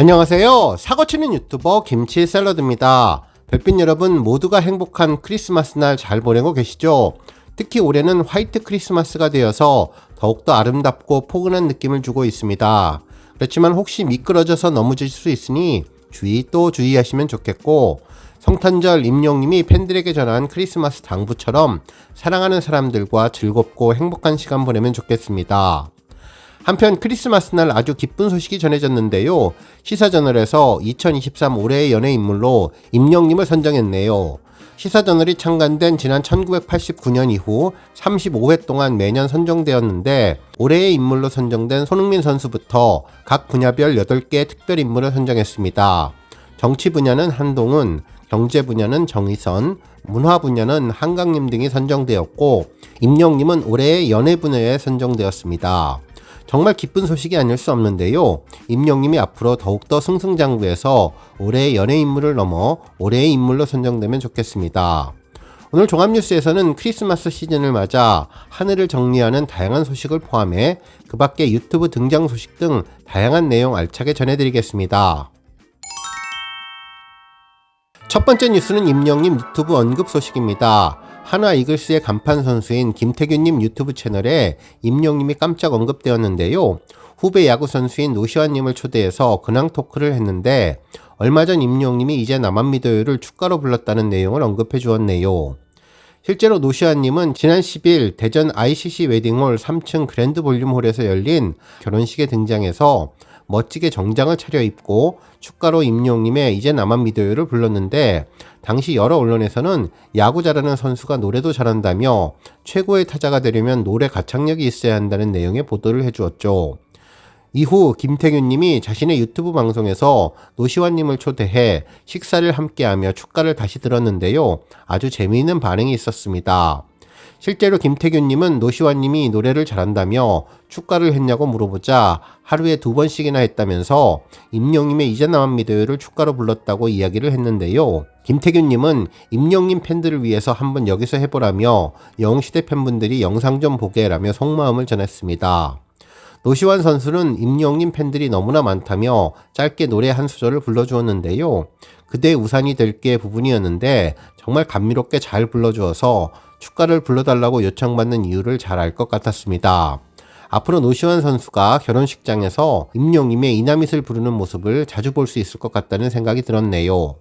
안녕하세요. 사고치는 유튜버 김치샐러드입니다. 별빛 여러분 모두가 행복한 크리스마스 날 잘 보내고 계시죠? 특히 올해는 화이트 크리스마스가 되어서 더욱더 아름답고 포근한 느낌을 주고 있습니다. 그렇지만 혹시 미끄러져서 넘어질 수 있으니 주의하시면 좋겠고, 성탄절 임영님이 팬들에게 전한 크리스마스 당부처럼 사랑하는 사람들과 즐겁고 행복한 시간 보내면 좋겠습니다. 한편 크리스마스 날 아주 기쁜 소식이 전해졌는데요. 시사저널에서 2023 올해의 연예인물로 임영님을 선정했네요. 시사저널이 창간된 지난 1989년 이후 35회 동안 매년 선정되었는데, 올해의 인물로 선정된 손흥민 선수부터 각 분야별 8개의 특별인물을 선정했습니다. 정치 분야는 한동훈, 경제 분야는 정의선, 문화 분야는 한강님 등이 선정되었고, 임영님은 올해의 연예 분야에 선정되었습니다. 정말 기쁜 소식이 아닐 수 없는데요. 임영님이 앞으로 더욱더 승승장구해서 올해의 연예인물을 넘어 올해의 인물로 선정되면 좋겠습니다. 오늘 종합뉴스에서는 크리스마스 시즌을 맞아 하늘을 정리하는 다양한 소식을 포함해 그 밖에 유튜브 등장 소식 등 다양한 내용 알차게 전해드리겠습니다. 첫 번째 뉴스는 임영님 유튜브 언급 소식입니다. 한화 이글스의 간판 선수인 김태균님 유튜브 채널에 임영님이 깜짝 언급되었는데요. 후배 야구 선수인 노시환님을 초대해서 근황 토크를 했는데, 얼마 전 임영님이 이제 나만 믿어요를 축가로 불렀다는 내용을 언급해 주었네요. 실제로 노시환님은 지난 10일 대전 ICC 웨딩홀 3층 그랜드 볼륨홀에서 열린 결혼식에 등장해서 멋지게 정장을 차려입고 축가로 임영님의 이제 나만 믿어요를 불렀는데, 당시 여러 언론에서는 야구 잘하는 선수가 노래도 잘한다며 최고의 타자가 되려면 노래 가창력이 있어야 한다는 내용의 보도를 해주었죠. 이후 김태균님이 자신의 유튜브 방송에서 노시환님을 초대해 식사를 함께하며 축가를 다시 들었는데요. 아주 재미있는 반응이 있었습니다. 실제로 김태균님은 노시환님이 노래를 잘한다며 축가를 했냐고 물어보자 하루에 2번씩이나 했다면서 임영님의 이제 나만 믿어요를 축가로 불렀다고 이야기를 했는데요. 김태균님은 임영님 팬들을 위해서 한번 여기서 해보라며 영웅시대 팬분들이 영상 좀 보게 라며 속마음을 전했습니다. 노시환 선수는 임영님 팬들이 너무나 많다며 짧게 노래 한 소절을 불러주었는데요. 그대의 우산이 될게 부분이었는데 정말 감미롭게 잘 불러주어서 축가를 불러달라고 요청받는 이유를 잘 알 것 같았습니다. 앞으로 노시환 선수가 결혼식장에서 임영님의 이나밋을 부르는 모습을 자주 볼 수 있을 것 같다는 생각이 들었네요.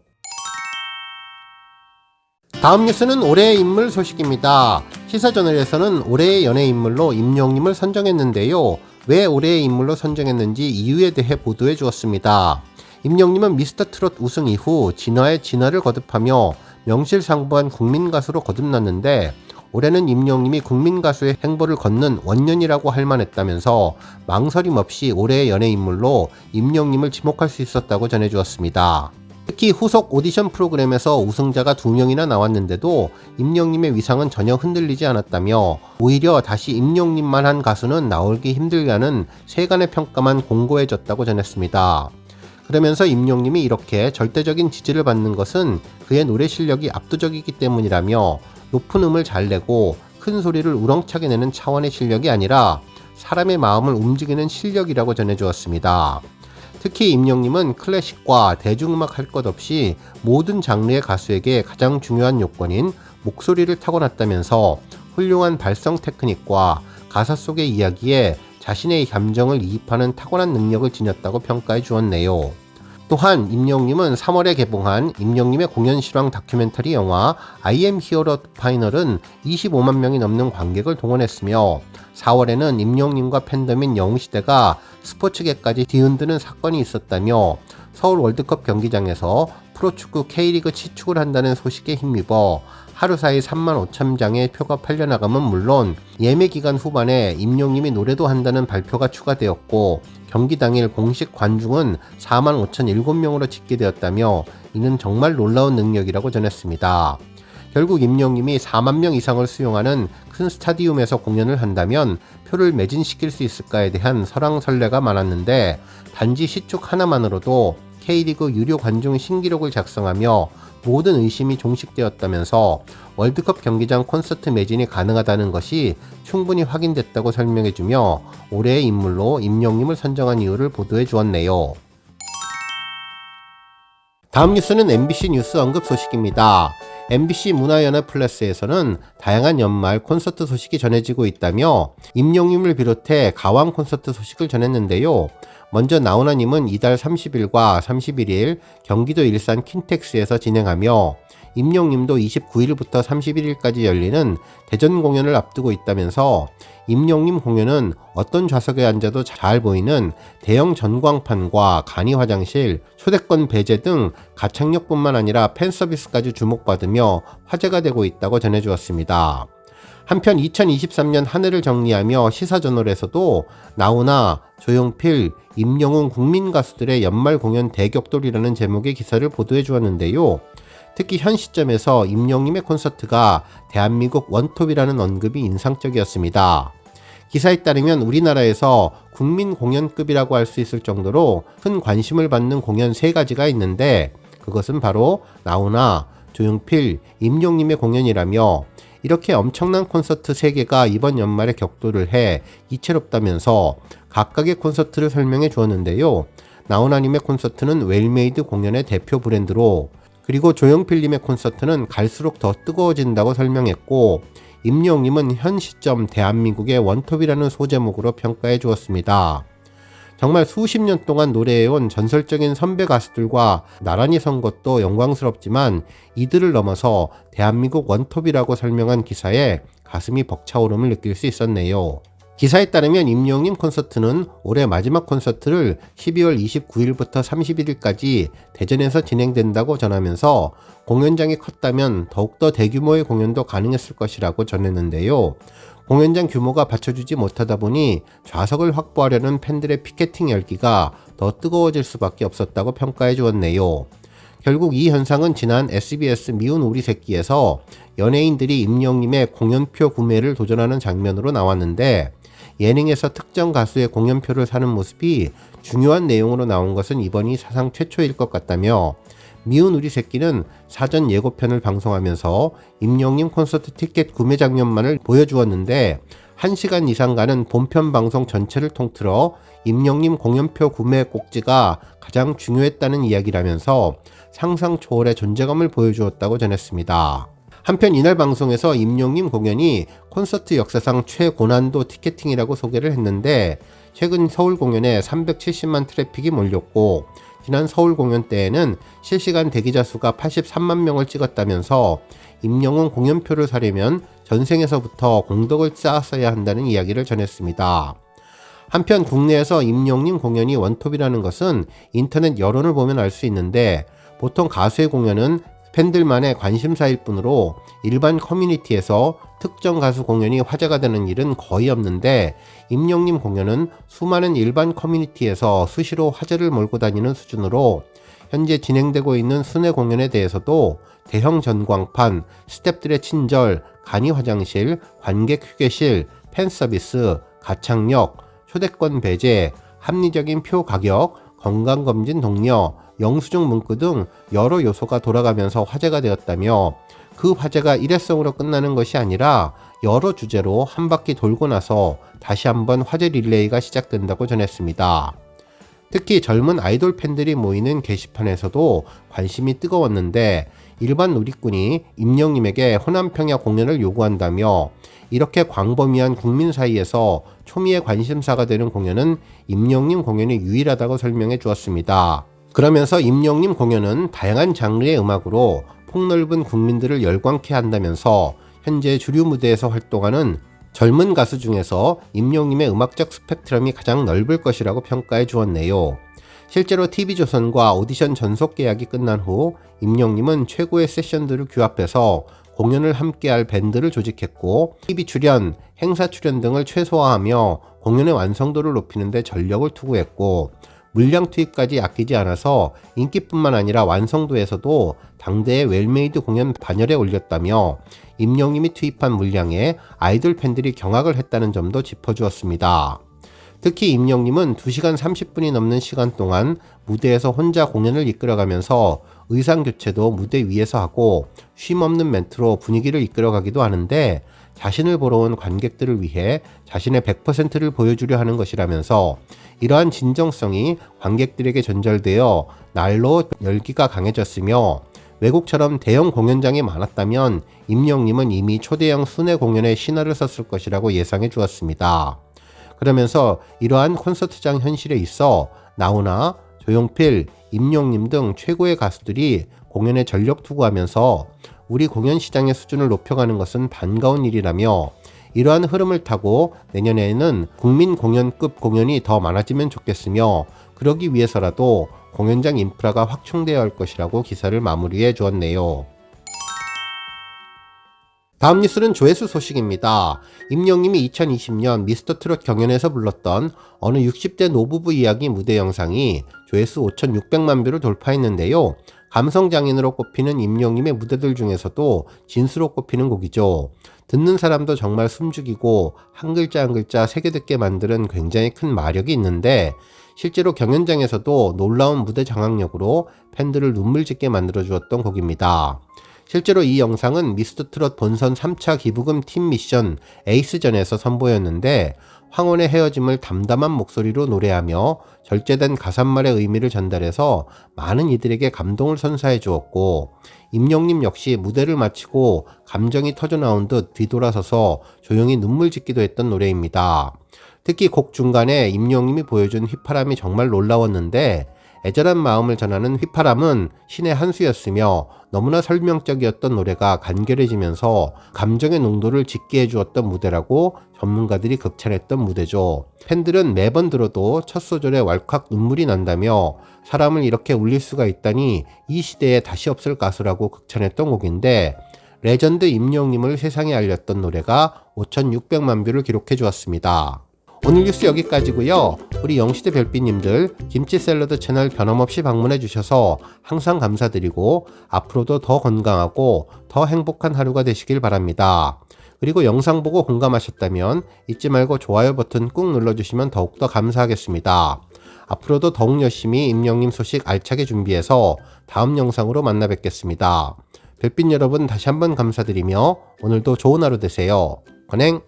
다음 뉴스는 올해의 인물 소식입니다. 시사저널에서는 올해의 연예인물로 임영님을 선정했는데요. 왜 올해의 인물로 선정했는지 이유에 대해 보도해 주었습니다. 임영님은 미스터트롯 우승 이후 진화에 진화를 거듭하며 명실상부한 국민가수로 거듭났는데, 올해는 임영님이 국민가수의 행보를 걷는 원년이라고 할 만했다면서 망설임 없이 올해의 연예인물로 임영님을 지목할 수 있었다고 전해주었습니다. 특히 후속 오디션 프로그램에서 우승자가 2명이나 나왔는데도 임영님의 위상은 전혀 흔들리지 않았다며, 오히려 다시 임영님만 한 가수는 나오기 힘들다는 세간의 평가만 공고해졌다고 전했습니다. 그러면서 임영님이 이렇게 절대적인 지지를 받는 것은 그의 노래 실력이 압도적이기 때문이라며, 높은 음을 잘 내고 큰 소리를 우렁차게 내는 차원의 실력이 아니라 사람의 마음을 움직이는 실력이라고 전해주었습니다. 특히 임영님은 클래식과 대중음악 할 것 없이 모든 장르의 가수에게 가장 중요한 요건인 목소리를 타고났다면서 훌륭한 발성 테크닉과 가사 속의 이야기에 자신의 감정을 이입하는 타고난 능력을 지녔다고 평가해 주었네요. 또한 임영님은 3월에 개봉한 임영님의 공연 실황 다큐멘터리 영화 I am hero 파이널은 25만 명이 넘는 관객을 동원했으며, 4월에는 임영님과 팬덤인 영웅시대가 스포츠계까지 뒤흔드는 사건이 있었다며, 서울 월드컵 경기장에서 프로축구 K리그 치축을 한다는 소식에 힘입어 하루 사이 3만 5천 장의 표가 팔려나감은 물론 예매 기간 후반에 임영님이 노래도 한다는 발표가 추가되었고, 경기 당일 공식 관중은 4만 5,007명으로 집계되었다며 이는 정말 놀라운 능력이라고 전했습니다. 결국 임영님이 4만 명 이상을 수용하는 큰 스타디움에서 공연을 한다면 표를 매진시킬 수 있을까에 대한 설왕설래가 많았는데, 단지 시축 하나만으로도 K리그 유료 관중 신기록을 작성하며 모든 의심이 종식되었다면서 월드컵 경기장 콘서트 매진이 가능하다는 것이 충분히 확인됐다고 설명해주며 올해의 인물로 임영님을 선정한 이유를 보도해 주었네요. 다음 뉴스는 MBC 뉴스 언급 소식입니다. MBC 문화연합 플러스에서는 다양한 연말 콘서트 소식이 전해지고 있다며 임영님을 비롯해 가왕 콘서트 소식을 전했는데요. 먼저 나훈아님은 이달 30일과 31일 경기도 일산 킨텍스에서 진행하며 임영님도 29일부터 31일까지 열리는 대전 공연을 앞두고 있다면서 임영님 공연은 어떤 좌석에 앉아도 잘 보이는 대형 전광판과 간이 화장실, 초대권 배제 등 가창력뿐만 아니라 팬서비스까지 주목받으며 화제가 되고 있다고 전해주었습니다. 한편 2023년 한 해를 정리하며 시사저널에서도 나훈아, 조용필, 임영웅 국민 가수들의 연말 공연 대격돌이라는 제목의 기사를 보도해 주었는데요. 특히 현 시점에서 임영님의 콘서트가 대한민국 원톱이라는 언급이 인상적이었습니다. 기사에 따르면 우리나라에서 국민 공연급이라고 할 수 있을 정도로 큰 관심을 받는 공연 3가지가 있는데 그것은 바로 나훈아, 조용필, 임영님의 공연이라며 이렇게 엄청난 콘서트 3개가 이번 연말에 격돌을 해 이채롭다면서 각각의 콘서트를 설명해 주었는데요. 나훈아님의 콘서트는 웰메이드 공연의 대표 브랜드로 그리고 조용필님의 콘서트는 갈수록 더 뜨거워진다고 설명했고 임영웅님은 현 시점 대한민국의 원톱이라는 소제목으로 평가해 주었습니다. 정말 수십 년 동안 노래해온 전설적인 선배 가수들과 나란히 선 것도 영광스럽지만 이들을 넘어서 대한민국 원톱이라고 설명한 기사에 가슴이 벅차오름을 느낄 수 있었네요. 기사에 따르면 임영웅님 콘서트는 올해 마지막 콘서트를 12월 29일부터 31일까지 대전에서 진행된다고 전하면서 공연장이 컸다면 더욱더 대규모의 공연도 가능했을 것이라고 전했는데요. 공연장 규모가 받쳐주지 못하다 보니 좌석을 확보하려는 팬들의 피켓팅 열기가 더 뜨거워질 수밖에 없었다고 평가해 주었네요. 결국 이 현상은 지난 SBS 미운 우리 새끼에서 연예인들이 임영웅님의 공연표 구매를 도전하는 장면으로 나왔는데 예능에서 특정 가수의 공연표를 사는 모습이 중요한 내용으로 나온 것은 이번이 사상 최초일 것 같다며 미운 우리 새끼는 사전 예고편을 방송하면서 임영웅님 콘서트 티켓 구매 장면만을 보여주었는데 1시간 이상 가는 본편 방송 전체를 통틀어 임영웅님 공연표 구매 꼭지가 가장 중요했다는 이야기라면서 상상 초월의 존재감을 보여주었다고 전했습니다. 한편 이날 방송에서 임영웅님 공연이 콘서트 역사상 최고난도 티켓팅이라고 소개를 했는데 최근 서울 공연에 370만 트래픽이 몰렸고 지난 서울 공연 때에는 실시간 대기자 수가 83만 명을 찍었다면서 임영웅 공연표를 사려면 전생에서부터 공덕을 쌓았어야 한다는 이야기를 전했습니다. 한편 국내에서 임영웅님 공연이 원톱이라는 것은 인터넷 여론을 보면 알 수 있는데 보통 가수의 공연은 팬들만의 관심사일 뿐으로 일반 커뮤니티에서 특정 가수 공연이 화제가 되는 일은 거의 없는데 임영웅님 공연은 수많은 일반 커뮤니티에서 수시로 화제를 몰고 다니는 수준으로 현재 진행되고 있는 순회 공연에 대해서도 대형 전광판, 스태프들의 친절, 간이 화장실, 관객 휴게실, 팬서비스, 가창력, 초대권 배제, 합리적인 표 가격, 건강검진 독려, 영수증 문구 등 여러 요소가 돌아가면서 화제가 되었다며 그 화제가 일회성으로 끝나는 것이 아니라 여러 주제로 한 바퀴 돌고 나서 다시 한번 화제 릴레이가 시작된다고 전했습니다. 특히 젊은 아이돌 팬들이 모이는 게시판에서도 관심이 뜨거웠는데 일반 누리꾼이 임영웅님에게 호남평야 공연을 요구한다며 이렇게 광범위한 국민 사이에서 초미의 관심사가 되는 공연은 임영웅님 공연이 유일하다고 설명해 주었습니다. 그러면서 임영웅님 공연은 다양한 장르의 음악으로 폭넓은 국민들을 열광케 한다면서 현재 주류 무대에서 활동하는 젊은 가수 중에서 임영웅님의 음악적 스펙트럼이 가장 넓을 것이라고 평가해 주었네요. 실제로 TV조선과 오디션 전속 계약이 끝난 후 임영웅님은 최고의 세션들을 규합해서 공연을 함께할 밴드를 조직했고 TV 출연, 행사 출연 등을 최소화하며 공연의 완성도를 높이는 데 전력을 투구했고 물량 투입까지 아끼지 않아서 인기뿐만 아니라 완성도에서도 당대의 웰메이드 공연 반열에 올렸다며 임영웅님이 투입한 물량에 아이돌 팬들이 경악을 했다는 점도 짚어주었습니다. 특히 임영웅님은 2시간 30분이 넘는 시간 동안 무대에서 혼자 공연을 이끌어가면서 의상 교체도 무대 위에서 하고 쉼없는 멘트로 분위기를 이끌어가기도 하는데 자신을 보러 온 관객들을 위해 자신의 100%를 보여주려 하는 것이라면서 이러한 진정성이 관객들에게 전달되어 날로 열기가 강해졌으며 외국처럼 대형 공연장이 많았다면 임영님은 이미 초대형 순회 공연에 신화를 썼을 것이라고 예상해 주었습니다. 그러면서 이러한 콘서트장 현실에 있어 나훈아, 조용필, 임영님 등 최고의 가수들이 공연에 전력 투구하면서 우리 공연 시장의 수준을 높여가는 것은 반가운 일이라며 이러한 흐름을 타고 내년에는 국민 공연급 공연이 더 많아지면 좋겠으며 그러기 위해서라도 공연장 인프라가 확충되어야 할 것이라고 기사를 마무리해 주었네요. 다음 뉴스는 조회수 소식입니다. 임영님이 2020년 미스터트롯 경연에서 불렀던 어느 60대 노부부 이야기 무대 영상이 조회수 5,600만 뷰를 돌파했는데요. 감성장인으로 꼽히는 임영님의 무대들 중에서도 진수로 꼽히는 곡이죠. 듣는 사람도 정말 숨죽이고 한 글자 한 글자 새겨듣게 만드는 굉장히 큰 마력이 있는데 실제로 경연장에서도 놀라운 무대 장악력으로 팬들을 눈물 짓게 만들어 주었던 곡입니다. 실제로 이 영상은 미스터트롯 본선 3차 기부금 팀 미션 에이스전에서 선보였는데 황혼의 헤어짐을 담담한 목소리로 노래하며 절제된 가사말의 의미를 전달해서 많은 이들에게 감동을 선사해 주었고 임영님 역시 무대를 마치고 감정이 터져나온 듯 뒤돌아서서 조용히 눈물 짓기도 했던 노래입니다. 특히 곡 중간에 임영님이 보여준 휘파람이 정말 놀라웠는데 애절한 마음을 전하는 휘파람은 신의 한 수였으며 너무나 설명적이었던 노래가 간결해지면서 감정의 농도를 짙게 해주었던 무대라고 전문가들이 극찬했던 무대죠. 팬들은 매번 들어도 첫 소절에 왈칵 눈물이 난다며 사람을 이렇게 울릴 수가 있다니 이 시대에 다시 없을 가수라고 극찬했던 곡인데 레전드 임영님을 세상에 알렸던 노래가 5,600만 뷰를 기록해 주었습니다. 오늘 뉴스 여기까지고요. 우리 영시대 별빛님들 김치 샐러드 채널 변함없이 방문해 주셔서 항상 감사드리고 앞으로도 더 건강하고 더 행복한 하루가 되시길 바랍니다. 그리고 영상 보고 공감하셨다면 잊지 말고 좋아요 버튼 꾹 눌러주시면 더욱더 감사하겠습니다. 앞으로도 더욱 열심히 임영님 소식 알차게 준비해서 다음 영상으로 만나 뵙겠습니다. 별빛 여러분 다시 한번 감사드리며 오늘도 좋은 하루 되세요. 건행!